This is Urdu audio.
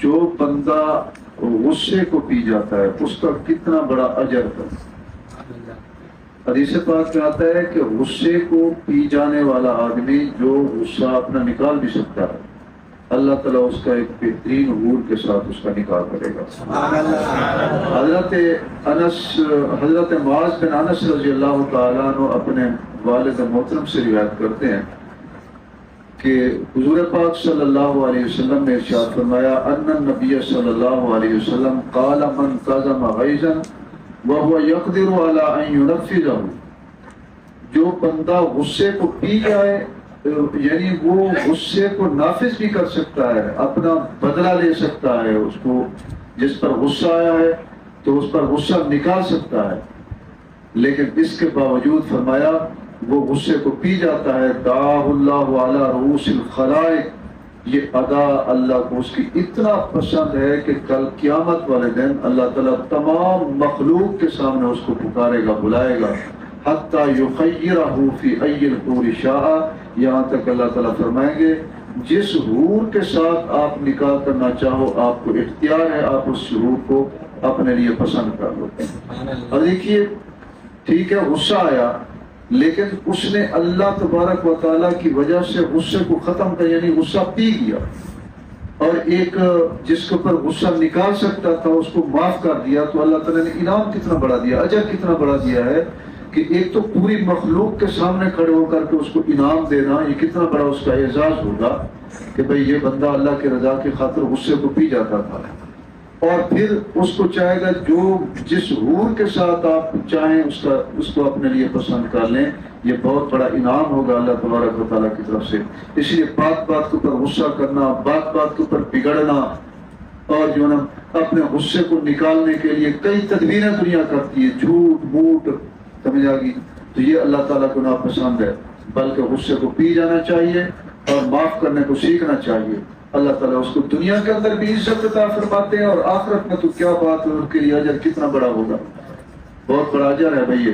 جو بندہ غصے کو پی جاتا ہے اس کا کتنا بڑا اجر ہے۔ حدیث پاک میں آتا ہے کہ غصے کو پی جانے والا آدمی جو غصہ اپنا نکال بھی سکتا ہے، اللہ تعالیٰ اس کا ایک بہترین حور کے ساتھ اس کا نکاح کرے گا۔ حضرت معاذ بن انس رضی اللہ تعالیٰ عنہ اپنے والد محترم سے روایت کرتے ہیں کہ حضور پاک صلی اللہ علیہ وسلم نے ارشاد فرمایا ان النبی صلی اللہ علیہ وسلم قال من کظم غیظا وهو يقدر على ان ينفذه، جو بندہ غصے کو پی جائے یعنی وہ غصے کو نافذ بھی کر سکتا ہے، اپنا بدلہ لے سکتا ہے، اس کو جس پر غصہ آیا ہے تو اس پر غصہ نکال سکتا ہے، لیکن اس کے باوجود فرمایا وہ غصے کو پی جاتا ہے، دعاہ اللہ علی رؤوس الخلائق، یہ ادا اللہ کو اس کی اتنا پسند ہے کہ کل قیامت والے دن اللہ تعالیٰ تمام مخلوق کے سامنے اس کو پکارے گا، بلائے گا، حتی یخیرہ فی ای الحور شاء، یہاں تک اللہ تعالیٰ فرمائیں گے جس حور کے ساتھ آپ نکاح کرنا چاہو آپ کو اختیار ہے، آپ اس حور کو اپنے لیے پسند کر لو۔ اور دیکھیے ٹھیک ہے غصہ آیا لیکن اس نے اللہ تبارک و تعالیٰ کی وجہ سے غصے کو ختم کر، یعنی غصہ پی گیا، اور ایک جس کے اوپر غصہ نکال سکتا تھا اس کو معاف کر دیا، تو اللہ تعالیٰ نے انعام کتنا بڑا دیا، اجر کتنا بڑا دیا ہے کہ ایک تو پوری مخلوق کے سامنے کھڑے ہو کر کے اس کو انعام دینا، یہ کتنا بڑا اس کا اعزاز ہوگا کہ بھئی یہ بندہ اللہ کی رضا کی خاطر غصے کو پی جاتا تھا، اور پھر اس کو چاہے گا جو جس حور کے ساتھ آپ چاہیں اس کو اپنے لیے پسند کر لیں، یہ بہت بڑا انعام ہوگا اللہ تبارک و تعالیٰ کی طرف سے۔ اس لیے بات بات کے اوپر غصہ کرنا، بات بات کے اوپر بگڑنا، اور جو نا اپنے غصے کو نکالنے کے لیے کئی تدبیریں دنیا کرتی ہے، جھوٹ موٹ، سمجھ آ گئی، تو یہ اللہ تعالیٰ کو ناپسند ہے، بلکہ غصے کو پی جانا چاہیے اور معاف کرنے کو سیکھنا چاہیے۔ اللہ تعالیٰ اس کو دنیا کے اندر بھی عزت عطا فرماتے ہیں، اور آخرت میں تو کیا بات ہے، ان کے لیے اجر کتنا بڑا ہوگا، بہت بڑا اجر ہے بھائی۔